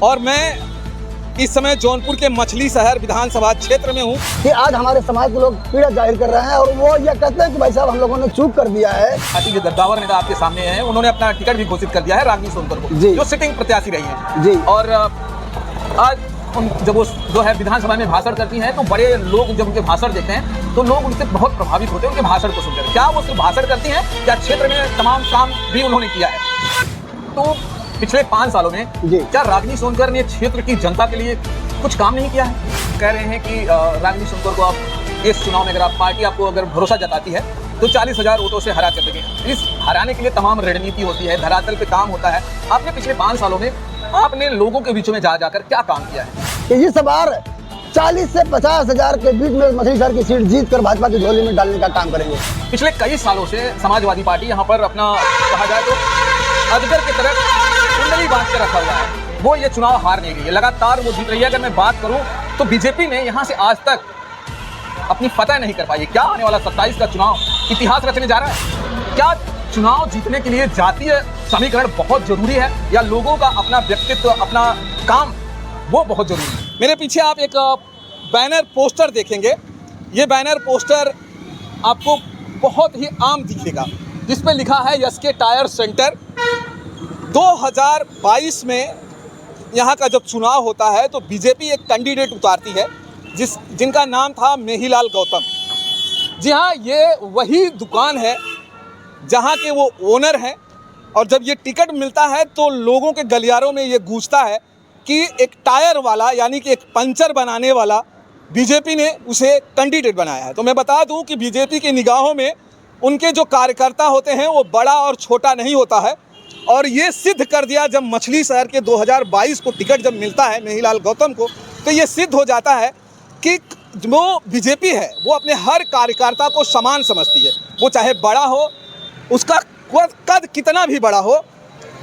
और मैं इस समय जौनपुर के मछली शहर विधानसभा क्षेत्र में हूँ कि आज हमारे समाज के लोग पीड़ा जाहिर कर रहे हैं और वो ये कहते हैं कि भाई साहब हम लोगों ने चूक कर दिया है। पार्टी के गद्दावर नेता आपके सामने हैं, उन्होंने अपना टिकट भी घोषित कर दिया है रागिनी सोनकर को, जो सिटिंग प्रत्याशी रही है जी। और आज जब वो जो है विधानसभा में भाषण करती हैं तो बड़े लोग जब उनके भाषण देखते हैं तो लोग उनसे बहुत प्रभावित होते हैं, उनके भाषण को सुनकर। क्या वो सिर्फ भाषण करती हैं, क्या क्षेत्र में तमाम काम भी उन्होंने किया है? तो पिछले 5 सालों में क्या रागिनी सोनकर ने क्षेत्र की जनता के लिए कुछ काम नहीं किया है? कह रहे हैं कि रागिनी सोनकर को आप इस चुनाव में अगर पार्टी आपको अगर भरोसा जताती है तो 40,000 वोटों से हरा कर देंगे। इस हराने के लिए तमाम रणनीति होती है, धरातल पे काम होता है। आपने पिछले 5 सालों में आपने लोगों के बीच में जाकर क्या काम किया है? कि इस बार 40 से 50,000 के बीच में मछली शहर की सीट जीत कर भाजपा की झोली में डालने का काम करेंगे। पिछले कई सालों से समाजवादी पार्टी यहाँ पर अपना कहा जाए तो अजगर की तरह कुंडली बांध के रखा हुआ है। वो ये चुनाव हार नहीं रही है, लगातार वो जीत रही है। अगर मैं बात करूं तो बीजेपी ने यहाँ से आज तक अपनी फतह नहीं कर पाई है। क्या आने वाला 27 का चुनाव इतिहास रचने जा रहा है? क्या चुनाव जीतने के लिए जातीय समीकरण बहुत जरूरी है या लोगों का अपना व्यक्तित्व, अपना काम वो बहुत जरूरी है? मेरे पीछे आप एक बैनर पोस्टर देखेंगे। ये बैनर पोस्टर आपको बहुत ही आम दिखेगा, जिस पे लिखा है एसके टायर सेंटर। 2022 में यहाँ का जब चुनाव होता है तो बीजेपी एक कैंडिडेट उतारती है जिनका नाम था मेहिलाल गौतम। जी हाँ, ये वही दुकान है जहाँ के वो ओनर हैं और जब ये टिकट मिलता है तो लोगों के गलियारों में ये गूंजता है कि एक टायर वाला यानी कि एक पंचर बनाने वाला बीजेपी ने उसे कैंडिडेट बनाया है। तो मैं बता दूं कि बीजेपी की निगाहों में उनके जो कार्यकर्ता होते हैं वो बड़ा और छोटा नहीं होता है और ये सिद्ध कर दिया जब मछली शहर के 2022 को टिकट जब मिलता है मेहिलाल गौतम को, तो ये सिद्ध हो जाता है कि जो बीजेपी है वो अपने हर कार्यकर्ता को समान समझती है। वो चाहे बड़ा हो, उसका कद कितना भी बड़ा हो,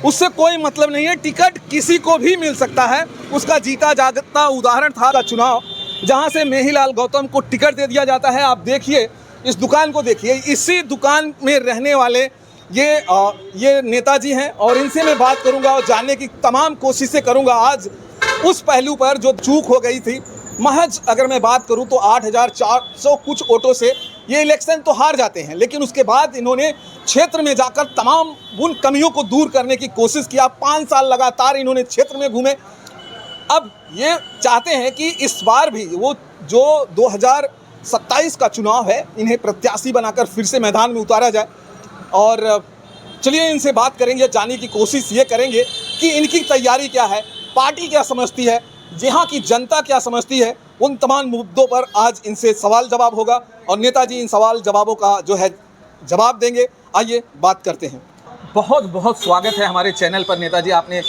उससे कोई मतलब नहीं है। टिकट किसी को भी मिल सकता है। उसका जीता जागता उदाहरण था का चुनाव जहां से मेहिलाल गौतम को टिकट दे दिया जाता है। आप देखिए, इस दुकान को देखिए, इसी दुकान में रहने वाले ये नेताजी हैं और इनसे मैं बात करूंगा और जानने की तमाम कोशिशें करूंगा आज उस पहलू पर जो चूक हो गई थी। महज अगर मैं बात करूं तो 8,400 कुछ वोटों से ये इलेक्शन तो हार जाते हैं, लेकिन उसके बाद इन्होंने क्षेत्र में जाकर तमाम उन कमियों को दूर करने की कोशिश किया। 5 साल लगातार इन्होंने क्षेत्र में घूमे। अब ये चाहते हैं कि इस बार भी वो जो 2027 का चुनाव है इन्हें प्रत्याशी बनाकर फिर से मैदान में उतारा जाए। और चलिए इनसे बात करेंगे, जानने की कोशिश ये करेंगे कि इनकी तैयारी क्या है, पार्टी क्या समझती है, यहाँ की जनता क्या समझती है। उन तमाम मुद्दों पर आज इनसे सवाल जवाब होगा और नेताजी इन सवाल जवाबों का जो है जवाब देंगे। आइए बात करते हैं। बहुत बहुत स्वागत है हमारे चैनल पर नेताजी, आपने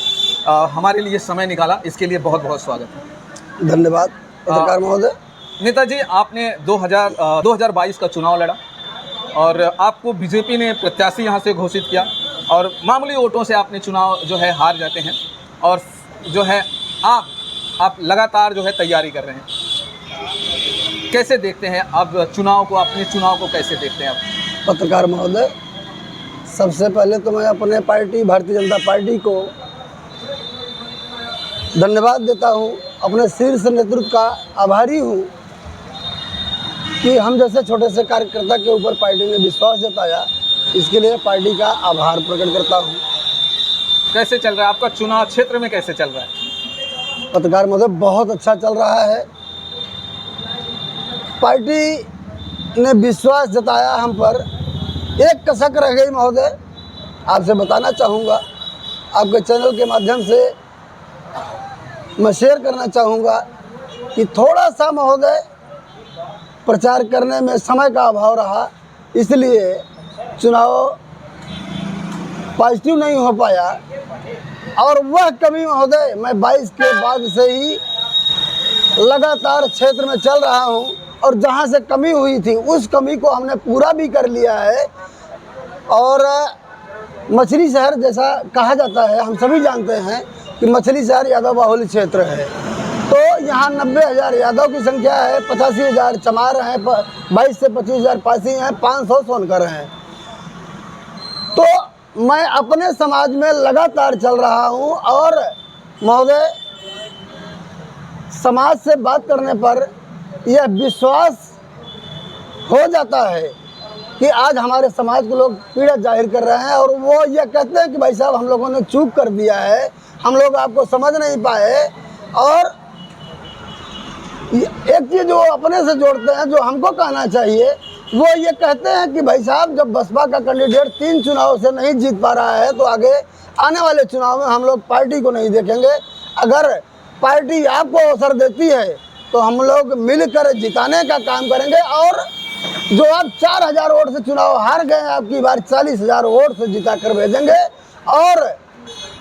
हमारे लिए समय निकाला, इसके लिए बहुत बहुत स्वागत है। धन्यवाद पत्रकार महोदय। नेताजी, आपने 2022 का चुनाव लड़ा और आपको बीजेपी ने प्रत्याशी यहाँ से घोषित किया और मामूली वोटों से आपने चुनाव जो है हार जाते हैं और जो है आप लगातार जो है तैयारी कर रहे हैं। कैसे देखते हैं अब चुनाव को, अपने चुनाव को कैसे देखते हैं आप? पत्रकार महोदय, सबसे पहले तो मैं अपने पार्टी भारतीय जनता पार्टी को धन्यवाद देता हूँ, अपने शीर्ष नेतृत्व का आभारी हूँ कि हम जैसे छोटे से कार्यकर्ता के ऊपर पार्टी ने विश्वास जताया। इसके लिए पार्टी का आभार प्रकट करता हूँ। कैसे चल रहा है आपका चुनाव क्षेत्र में, कैसे चल रहा है? पत्रकार महोदय, बहुत अच्छा चल रहा है। पार्टी ने विश्वास जताया हम पर। एक कसक रह गई महोदय, आपसे बताना चाहूँगा, आपके चैनल के माध्यम से मैं शेयर करना चाहूँगा कि थोड़ा सा महोदय प्रचार करने में समय का अभाव रहा, इसलिए चुनाव पॉजिटिव नहीं हो पाया। और वह कमी महोदय मैं 22 के बाद से ही लगातार क्षेत्र में चल रहा हूं और जहां से कमी हुई थी उस कमी को हमने पूरा भी कर लिया है। और मछली शहर जैसा कहा जाता है, हम सभी जानते हैं कि मछली शहर यादव बाहुल्य क्षेत्र है। तो यहाँ 90,000 यादव की संख्या है, 85,000 चमार हैं, 22 से 25,000 पासी हैं, 500 सोनकर हैं। तो मैं अपने समाज में लगातार चल रहा हूँ और महोदय समाज से बात करने पर यह विश्वास हो जाता है कि आज हमारे समाज के लोग पीड़ा जाहिर कर रहे हैं और वो ये कहते हैं कि भाई साहब हम लोगों ने चूक कर दिया है, हम लोग आपको समझ नहीं पाए। और एक चीज़ जो अपने से जोड़ते हैं, जो हमको कहना चाहिए, वो ये कहते हैं कि भाई साहब जब बसपा का कैंडिडेट 3 चुनाव से नहीं जीत पा रहा है तो आगे आने वाले चुनाव में हम लोग पार्टी को नहीं देखेंगे। अगर पार्टी आपको अवसर देती है तो हम लोग मिलकर जिताने का काम करेंगे। और जो आप 4000 वोट से चुनाव हार गए, आपकी बार 40,000 वोट से जिता कर भेजेंगे। और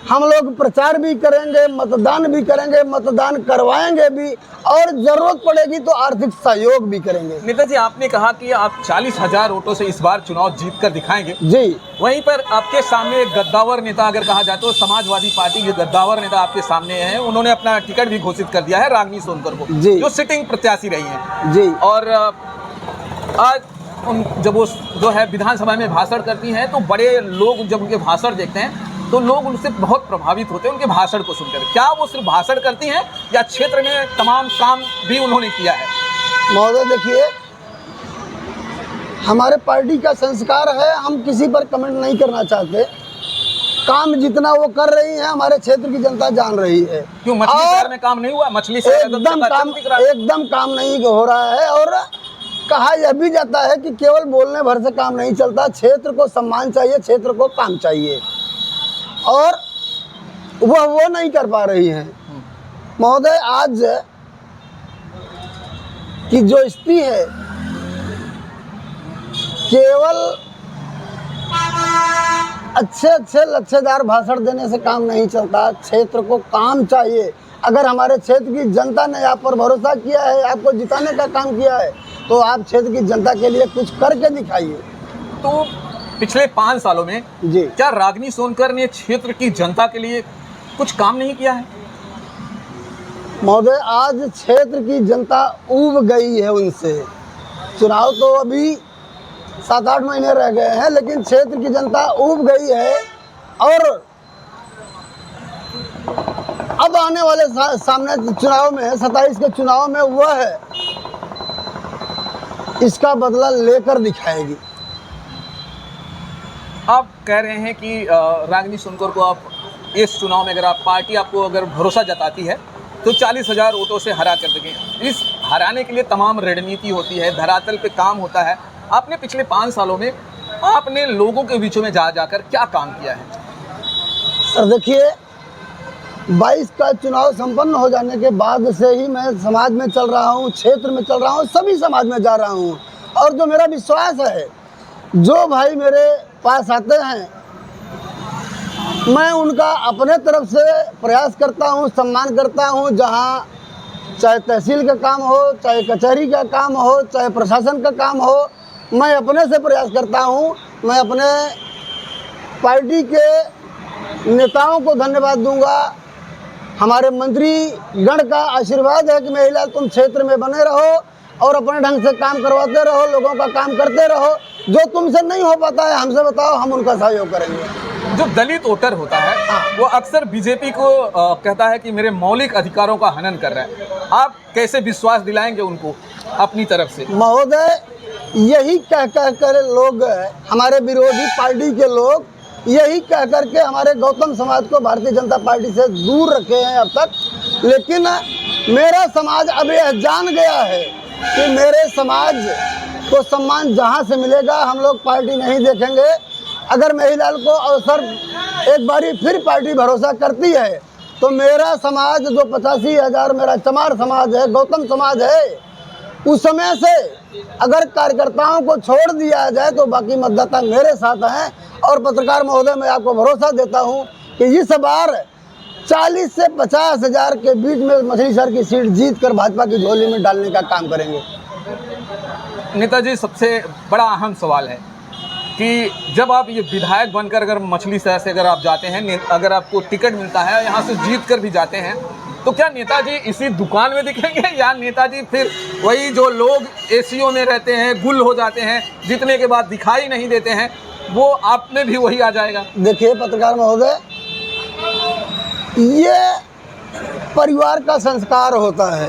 हम लोग प्रचार भी करेंगे, मतदान भी करेंगे, मतदान करवाएंगे भी, और ज़रूरत पड़ेगी तो आर्थिक सहयोग भी करेंगे। नेताजी, आपने कहा कि आप 40,000 वोटों से इस बार चुनाव जीत कर दिखाएंगे। जी। वहीं पर आपके सामने एक गद्दावर नेता अगर कहा जाए तो समाजवादी पार्टी के गद्दावर नेता आपके सामने हैं। उन्होंने अपना टिकट भी घोषित कर दिया है, रागिनी सोनकर को, जी, जो सिटिंग प्रत्याशी रही हैं। जी। और आज जब वो जो है विधानसभा में भाषण करती हैं तो बड़े लोग जब उनके भाषण देखते हैं तो लोग उनसे बहुत प्रभावित होते हैं, उनके भाषण को सुनकर। क्या वो सिर्फ भाषण करती हैं या क्षेत्र में तमाम काम भी उन्होंने किया है? महोदय देखिए, हमारे पार्टी का संस्कार है, हम किसी पर कमेंट नहीं करना चाहते। काम जितना वो कर रही है हमारे क्षेत्र की जनता जान रही है। क्यों मछली शहर में काम नहीं हुआ? मछली शहर एकदम काम नहीं हो रहा है। और कहा यह भी जाता है कि केवल बोलने भर से काम नहीं चलता, क्षेत्र को सम्मान चाहिए, क्षेत्र को काम चाहिए, और वह वो नहीं कर पा रही हैं। महोदय, आज की जो स्थिति है, केवल अच्छे लच्छेदार भाषण देने से काम नहीं चलता, क्षेत्र को काम चाहिए। अगर हमारे क्षेत्र की जनता ने आप पर भरोसा किया है, आपको जिताने का काम किया है, तो आप क्षेत्र की जनता के लिए कुछ करके दिखाइए। तो पिछले 5 सालों में जी, क्या रागिनी सोनकर ने क्षेत्र की जनता के लिए कुछ काम नहीं किया है? महोदय, आज क्षेत्र की जनता ऊब गई है उनसे। चुनाव तो अभी 7-8 महीने रह गए हैं, लेकिन क्षेत्र की जनता ऊब गई है। और अब आने वाले सामने चुनाव में, 27 के चुनाव में, वह इसका बदला लेकर दिखाएगी। आप कह रहे हैं कि रागिनी सोनकर को आप इस चुनाव में अगर आप पार्टी आपको अगर भरोसा जताती है तो 40,000 वोटों से हरा कर देंगे। इस हराने के लिए तमाम रणनीति होती है, धरातल पे काम होता है। आपने पिछले 5 सालों में आपने लोगों के बीचों में जाकर क्या काम किया है? सर देखिए, 22 का चुनाव संपन्न हो जाने के बाद से ही मैं समाज में चल रहा हूँ, क्षेत्र में चल रहा हूँ, सभी समाज में जा रहा हूँ। और जो मेरा विश्वास है, जो भाई मेरे पास आते हैं, मैं उनका अपने तरफ से प्रयास करता हूँ, सम्मान करता हूँ। जहाँ चाहे तहसील का काम हो, चाहे कचहरी का काम हो, चाहे प्रशासन का काम हो, मैं अपने से प्रयास करता हूँ। मैं अपने पार्टी के नेताओं को धन्यवाद दूंगा। हमारे मंत्री गण का आशीर्वाद है कि महिला तुम क्षेत्र में बने रहो और अपने ढंग से काम करवाते रहो, लोगों का काम करते रहो। जो तुमसे नहीं हो पाता है हमसे बताओ, हम उनका सहयोग करेंगे। जो दलित वोटर होता है वो अक्सर बीजेपी को कहता है कि मेरे मौलिक अधिकारों का हनन कर रहा है। आप कैसे विश्वास दिलाएंगे उनको अपनी तरफ से? महोदय, यही कह कर लोग, हमारे विरोधी पार्टी के लोग यही कह करके हमारे गौतम समाज को भारतीय जनता पार्टी से दूर रखे हैं अब तक। लेकिन मेरा समाज अब यह जान गया है कि मेरे समाज को सम्मान जहां से मिलेगा, हम लोग पार्टी नहीं देखेंगे। अगर महिलाल को अवसर एक बारी फिर पार्टी भरोसा करती है तो मेरा समाज जो 85,000 मेरा चमार समाज है, गौतम समाज है, उस समय से अगर कार्यकर्ताओं को छोड़ दिया जाए तो बाकी मतदाता मेरे साथ हैं। और पत्रकार महोदय, मैं आपको भरोसा देता हूं कि इस बार 40 से 50,000 के बीच में मछली शहर की सीट जीत कर भाजपा की झोली में डालने का काम करेंगे। नेताजी, सबसे बड़ा अहम सवाल है कि जब आप ये विधायक बनकर अगर मछली शहर से अगर आप जाते हैं, अगर आपको टिकट मिलता है, यहाँ से जीत कर भी जाते हैं, तो क्या नेताजी इसी दुकान में दिखेंगे या नेताजी फिर वही जो लोग एसीओ में रहते हैं, गुल हो जाते हैं, जीतने के बाद दिखाई नहीं देते हैं, वो आप में भी वही आ जाएगा? देखिए पत्रकार महोदय, ये परिवार का संस्कार होता है।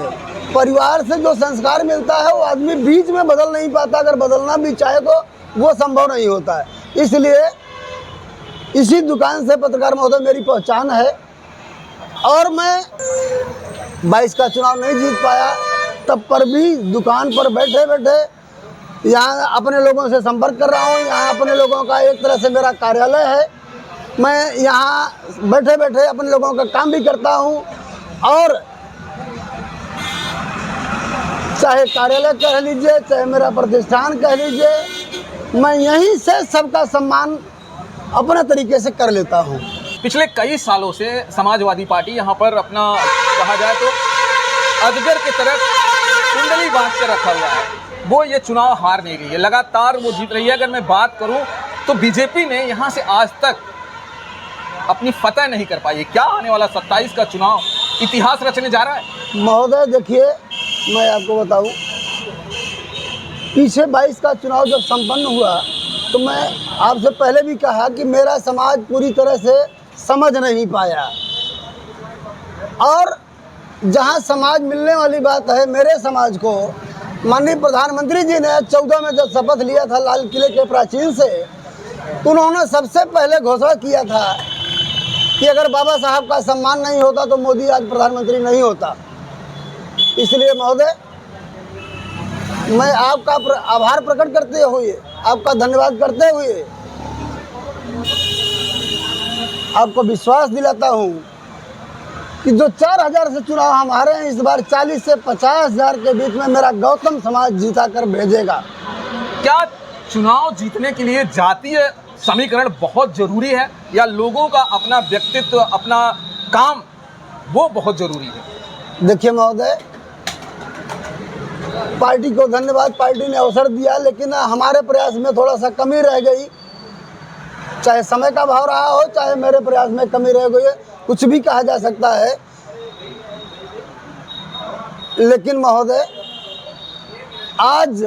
परिवार से जो संस्कार मिलता है वो आदमी बीच में बदल नहीं पाता, अगर बदलना भी चाहे तो वो संभव नहीं होता है। इसलिए इसी दुकान से पत्रकार महोदय मेरी पहचान है, और मैं 22 का चुनाव नहीं जीत पाया, तब पर भी दुकान पर बैठे बैठे यहाँ अपने लोगों से संपर्क कर रहा हूँ। यहाँ अपने लोगों का एक तरह से मेरा कार्यालय है, मैं यहाँ बैठे बैठे अपने लोगों का काम भी करता हूँ, और चाहे कार्यालय कह लीजिए, चाहे मेरा प्रतिष्ठान कह लीजिए, मैं यहीं से सबका सम्मान अपने तरीके से कर लेता हूँ। पिछले कई सालों से समाजवादी पार्टी यहाँ पर अपना कहा जाए तो अजगर की तरह कुंडली बांध कर रखा हुआ है, वो ये चुनाव हार नहीं रही है, लगातार वो जीत रही है। अगर मैं बात करूँ तो बीजेपी ने यहाँ से आज तक अपनी फतह नहीं कर पाई है। क्या आने वाला 27 का चुनाव इतिहास रचने जा रहा है? महोदय देखिए, मैं आपको बताऊं, पीछे 22 का चुनाव जब संपन्न हुआ तो मैं आपसे पहले भी कहा कि मेरा समाज पूरी तरह से समझ नहीं पाया, और जहां समाज मिलने वाली बात है, मेरे समाज को माननीय प्रधानमंत्री जी ने 14 में जब शपथ लिया था लाल किले के प्राचीन से, तो उन्होंने सबसे पहले घोषणा किया था कि अगर बाबा साहब का सम्मान नहीं होता तो मोदी आज प्रधानमंत्री नहीं होता। इसलिए महोदय, मैं आपका आभार प्रकट करते हुए, आपका धन्यवाद करते हुए आपको विश्वास दिलाता हूं कि जो 4000 से चुनाव हम हारे हैं, इस बार 40 से 50,000 के बीच में मेरा गौतम समाज जीता कर भेजेगा। क्या चुनाव जीतने के लिए जातीय समीकरण बहुत जरूरी है, या लोगों का अपना व्यक्तित्व, अपना काम वो बहुत जरूरी है? देखिए महोदय, पार्टी को धन्यवाद, पार्टी ने अवसर दिया, लेकिन हमारे प्रयास में थोड़ा सा कमी रह गई। चाहे समय का भाव रहा हो, चाहे मेरे प्रयास में कमी रह गई, कुछ भी कहा जा सकता है। लेकिन महोदय, आज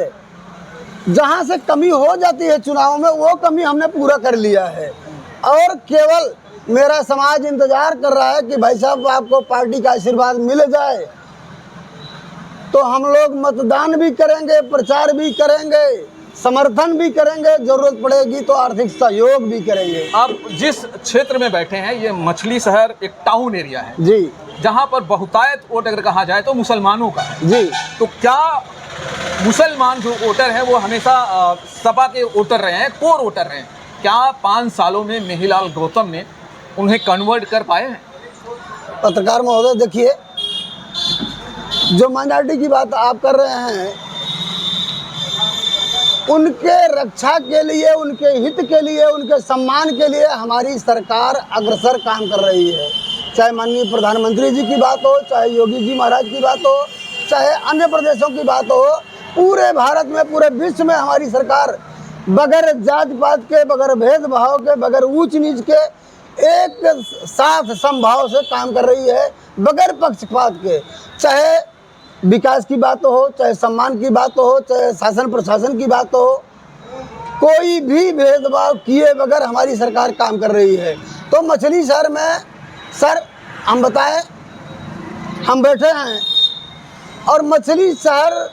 जहां से कमी हो जाती है चुनाव में, वो कमी हमने पूरा कर लिया है, और केवल मेरा समाज इंतजार कर रहा है कि भाई साहब आपको पार्टी का आशीर्वाद मिल जाए तो हम लोग मतदान भी करेंगे, प्रचार भी करेंगे, समर्थन भी करेंगे, जरूरत पड़ेगी तो आर्थिक सहयोग भी करेंगे। आप जिस क्षेत्र में बैठे हैं, ये मछली शहर एक टाउन एरिया है जी, जहां पर बहुतायत वोट अगर कहा जाए तो मुसलमानों का है जी। तो क्या मुसलमान जो वोटर हैं वो हमेशा सपा के वोटर रहे हैं, कोर वोटर रहे हैं? क्या 5 सालों में मेहिलाल गौतम ने उन्हें कन्वर्ट कर पाए हैं? पत्रकार महोदय देखिए, जो माइनॉरिटी की बात आप कर रहे हैं, उनके रक्षा के लिए, उनके हित के लिए, उनके सम्मान के लिए हमारी सरकार अग्रसर काम कर रही है। चाहे माननीय प्रधानमंत्री जी की बात हो, चाहे योगी जी महाराज की बात हो, चाहे अन्य प्रदेशों की बात हो, पूरे भारत में, पूरे विश्व में हमारी सरकार बगैर जात पात के, बगैर भेदभाव के, बगैर ऊंच नीच के एक साथ समभाव से काम कर रही है, बगैर पक्षपात के। चाहे विकास की बात हो, चाहे सम्मान की बात हो, चाहे शासन प्रशासन की बात हो, कोई भी भेदभाव किए बगैर हमारी सरकार काम कर रही है। तो मछली शहर में सर हम बताएं, हम बैठे हैं, और मछली शहर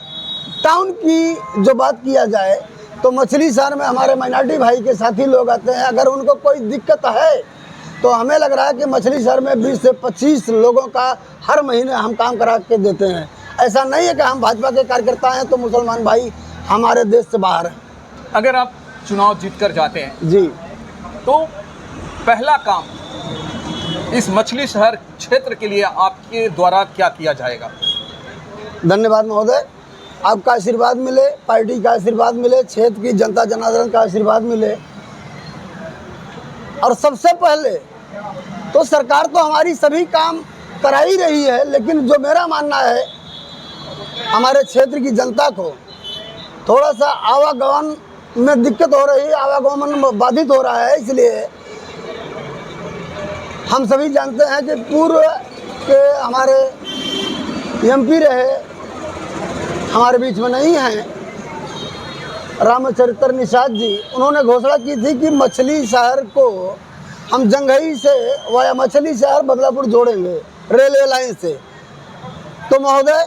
टाउन की जो बात किया जाए तो मछली शहर में हमारे माइनॉरिटी भाई के साथी लोग आते हैं। अगर उनको कोई दिक्कत है तो हमें लग रहा है कि मछली शहर में 20 से 25 लोगों का हर महीने हम काम करा के देते हैं। ऐसा नहीं है कि हम भाजपा के कार्यकर्ता हैं तो मुसलमान भाई हमारे देश से बाहर हैं। अगर आप चुनाव जीत कर जाते हैं जी, तो पहला काम इस मछली शहर क्षेत्र के लिए आपके द्वारा क्या किया जाएगा? धन्यवाद महोदय, आपका आशीर्वाद मिले, पार्टी का आशीर्वाद मिले, क्षेत्र की जनता जनार्दन का आशीर्वाद मिले, और सबसे पहले तो सरकार तो हमारी सभी काम करा ही रही है, लेकिन जो मेरा मानना है, हमारे क्षेत्र की जनता को थोड़ा सा आवागमन में दिक्कत हो रही है, आवागमन बाधित हो रहा है। इसलिए हम सभी जानते हैं कि पूर्व के हमारे एमपी रहे, हमारे बीच में नहीं हैं, रामचरित्र निषाद जी, उन्होंने घोषणा की थी कि मछली शहर को हम जंघई से वाया मछली शहर बदलापुर जोड़ेंगे। रेलवे लाइन से। तो महोदय,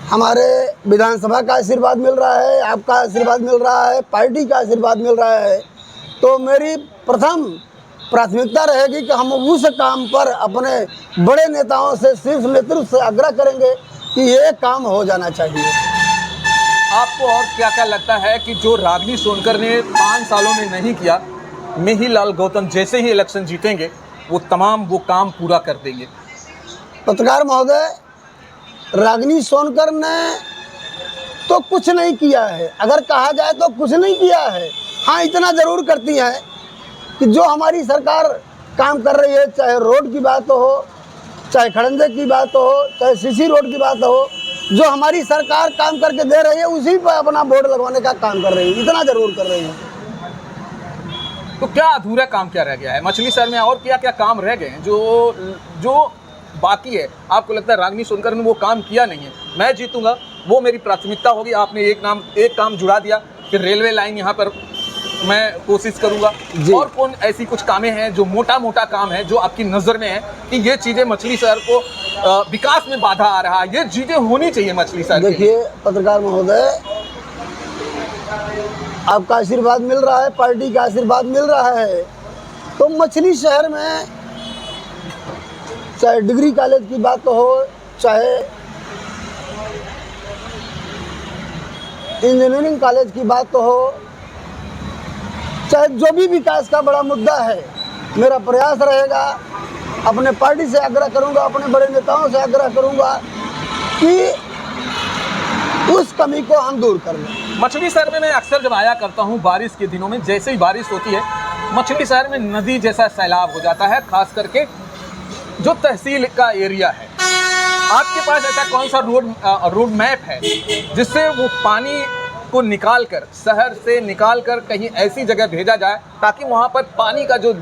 हमारे विधानसभा का आशीर्वाद मिल रहा है, आपका आशीर्वाद मिल रहा है, पार्टी का आशीर्वाद मिल रहा है। तो मेरी प्रथम प्राथमिकता रहेगी कि हम उस काम पर अपने बड़े नेताओं से, शीर्ष नेतृत्व से आग्रह करेंगे कि ये काम हो जाना चाहिए। आपको और क्या क्या लगता है कि जो रागिनी सोनकर ने 5 सालों में नहीं किया, मेहीलाल गौतम जैसे ही इलेक्शन जीतेंगे वो तमाम वो काम पूरा कर देंगे? पत्रकार महोदय, रागिनी सोनकर ने तो कुछ नहीं किया है, अगर कहा जाए तो कुछ नहीं किया है। हाँ, इतना ज़रूर करती है कि जो हमारी सरकार काम कर रही है, चाहे रोड की बात हो, चाहे खड़ंजे की बात हो, चाहे सीसी रोड की बात हो, जो हमारी सरकार काम करके दे रही है उसी पर अपना बोर्ड लगवाने का काम कर रही है, इतना ज़रूर कर रही है। तो क्या अधूरा काम क्या रह गया है मछली शहर में, और क्या क्या काम रह गए हैं जो बाकी है? आपको लगता है रागिनी सोनकर ने वो काम किया नहीं है? मैं जीतूंगा, वो मेरी प्राथमिकता होगी। आपने एक काम जुड़ा दिया कि रेलवे लाइन यहाँ पर मैं कोशिश करूंगा। और कौन ऐसी कुछ कामें हैं जो मोटा काम है जो आपकी नज़र में है कि ये चीज़ें मछली शहर को विकास में बाधा आ रहा है, ये चीज़ें होनी चाहिए मछली शहर? देखिए पत्रकार महोदय, आपका आशीर्वाद मिल रहा है, पार्टी का आशीर्वाद मिल रहा है, तो मछली शहर में चाहे डिग्री कॉलेज की बात हो, चाहे इंजीनियरिंग कॉलेज की बात हो, चाहे जो भी विकास का बड़ा मुद्दा है, मेरा प्रयास रहेगा, अपने पार्टी से आग्रह करूंगा, अपने बड़े नेताओं से आग्रह करूंगा कि उस कमी को हम दूर कर लें। मछली शहर में मैं अक्सर जब आया करता हूँ बारिश के दिनों में, जैसे ही बारिश होती है मछली शहर में नदी जैसा सैलाब हो जाता है, खास करके जो तहसील का एरिया है। आपके पास ऐसा कौन सा रोड मैप है जिससे वो पानी को निकाल कर, शहर से निकाल कर कहीं ऐसी जगह भेजा जाए ताकि वहाँ पर पानी का जो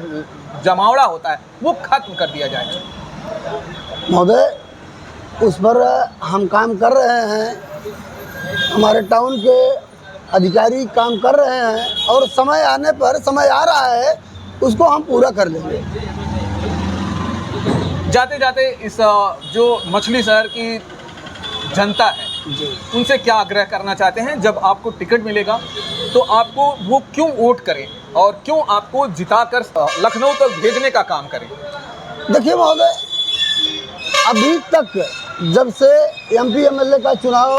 जमावड़ा होता है वो खत्म कर दिया जाए? महोदय, उस पर हम काम कर रहे हैं, हमारे टाउन के अधिकारी काम कर रहे हैं, और समय आने पर, समय आ रहा है, उसको हम पूरा कर लेंगे। जाते जाते इस जो मछली शहर की जनता है उनसे क्या आग्रह करना चाहते हैं? जब आपको टिकट मिलेगा तो आपको वो क्यों वोट करें और क्यों आपको जिताकर लखनऊ तक भेजने का काम करें? देखिए महोदय, अभी तक जब से एमपी एमएलए का चुनाव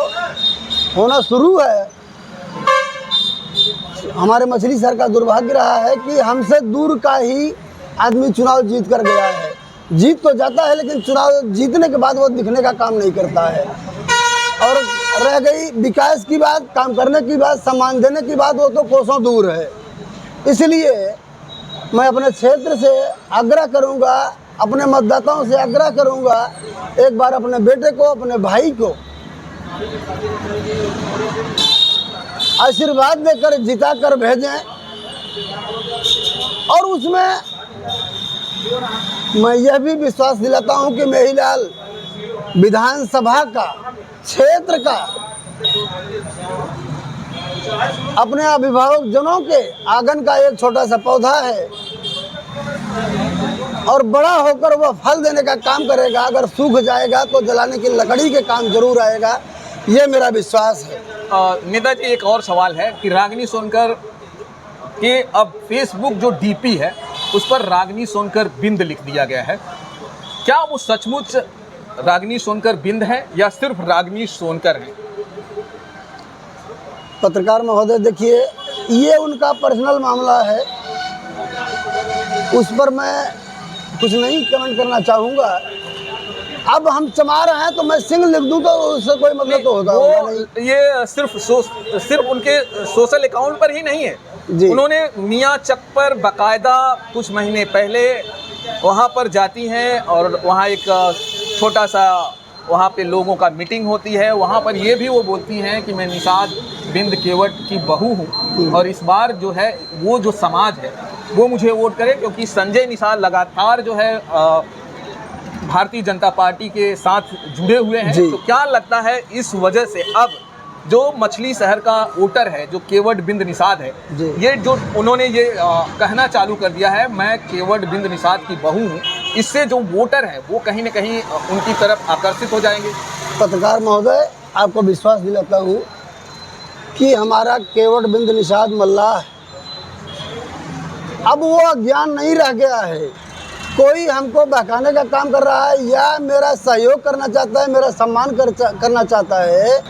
होना शुरू है, हमारे मछली शहर का दुर्भाग्य रहा है कि हमसे दूर का ही आदमी चुनाव जीत कर गया है। जीत तो जाता है लेकिन चुनाव जीतने के बाद वो दिखने का काम नहीं करता है। और रह गई विकास की बात, काम करने की बात, सम्मान देने की बात, वो तो कोसों दूर है। इसलिए मैं अपने क्षेत्र से आग्रह करूंगा, अपने मतदाताओं से आग्रह करूंगा, एक बार अपने बेटे को, अपने भाई को आशीर्वाद देकर जिता कर भेजें। और उसमें मैं यह भी विश्वास दिलाता हूं कि मेहीलाल विधानसभा का, क्षेत्र का, अपने अभिभावक जनों के आंगन का एक छोटा सा पौधा है और बड़ा होकर वह फल देने का काम करेगा। अगर सूख जाएगा तो जलाने की लकड़ी के काम जरूर आएगा, ये मेरा विश्वास है। नेताजी, एक और सवाल है कि रागिनी सोनकर के अब फेसबुक जो डीपी है उस पर रागिनी सोनकर बिंद लिख दिया गया है। क्या वो सचमुच रागिनी सोनकर बिंद है या सिर्फ रागिनी सोनकर है? पत्रकार महोदय, देखिए, ये उनका पर्सनल मामला है, उस पर मैं कुछ नहीं कमेंट करना चाहूँगा। अब हम चमार हैं तो मैं सिंह लिख दूँ तो उससे कोई मतलब तो होगा नहीं। ये सिर्फ उनके सोशल अकाउंट पर ही नहीं है जी। उन्होंने मियाँ चक पर बाकायदा कुछ महीने पहले वहाँ पर जाती हैं और वहाँ एक छोटा सा वहाँ पे लोगों का मीटिंग होती है। वहाँ पर ये भी वो बोलती हैं कि मैं निषाद बिंद केवट की बहू हूँ और इस बार जो है वो जो समाज है वो मुझे वोट करे, क्योंकि संजय निषाद लगातार जो है भारतीय जनता पार्टी के साथ जुड़े हुए हैं। तो क्या लगता है इस वजह से अब जो मछली शहर का वोटर है, जो केवट बिंद निषाद है, ये जो उन्होंने ये कहना चालू कर दिया है, मैं केवट बिंद निषाद की बहू हूँ, इससे जो वोटर है वो कहीं ना कहीं उनकी तरफ आकर्षित हो जाएंगे। पत्रकार महोदय, आपको विश्वास दिलाता हूँ कि हमारा केवट बिंद निषाद मल्लाह अब वो अज्ञान नहीं रह गया है। कोई हमको बहकाने का काम कर रहा है या मेरा सहयोग करना चाहता है, मेरा सम्मान करना चाहता है,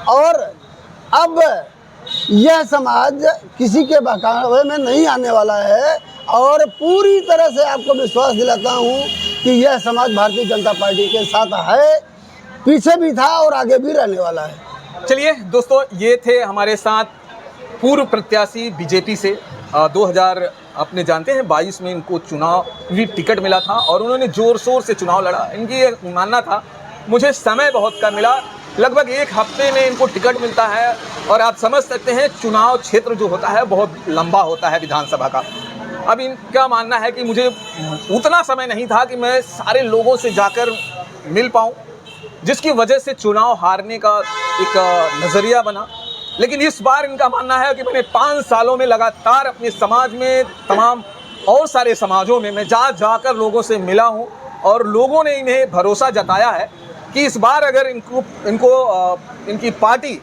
और अब यह समाज किसी के बहकावे में नहीं आने वाला है। और पूरी तरह से आपको विश्वास दिलाता हूँ कि यह समाज भारतीय जनता पार्टी के साथ है, पीछे भी था और आगे भी रहने वाला है। चलिए दोस्तों, ये थे हमारे साथ पूर्व प्रत्याशी बीजेपी से 2000 अपने जानते हैं 22 में इनको चुनावी टिकट मिला था और उन्होंने ज़ोर शोर से चुनाव लड़ा। इनकी ये मानना था मुझे समय बहुत कम मिला, लगभग 1 हफ्ते में इनको टिकट मिलता है। और आप समझ सकते हैं चुनाव क्षेत्र जो होता है बहुत लंबा होता है विधानसभा का। अब इनका मानना है कि मुझे उतना समय नहीं था कि मैं सारे लोगों से जाकर मिल पाऊँ, जिसकी वजह से चुनाव हारने का एक नज़रिया बना। लेकिन इस बार इनका मानना है कि मैंने 5 सालों में लगातार अपने समाज में तमाम और सारे समाजों में मैं जाकर लोगों से मिला हूं और लोगों ने इन्हें भरोसा जताया है कि इस बार अगर इनकी पार्टी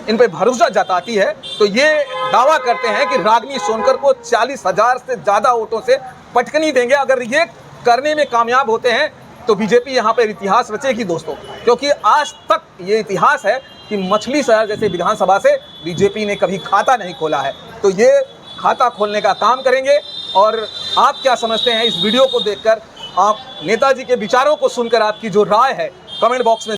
इन पे भरोसा जताती है तो ये दावा करते हैं कि रागिनी सोनकर को 40,000 से ज़्यादा वोटों से पटकनी देंगे। अगर ये करने में कामयाब होते हैं तो बीजेपी यहाँ पर इतिहास रचेगी दोस्तों, क्योंकि आज तक ये इतिहास है कि मछली शहर जैसे विधानसभा से बीजेपी ने कभी खाता नहीं खोला है। तो ये खाता खोलने का काम करेंगे। और आप क्या समझते हैं इस वीडियो को देखकर, आप नेताजी के विचारों को सुनकर आपकी जो राय है कमेंट बॉक्स में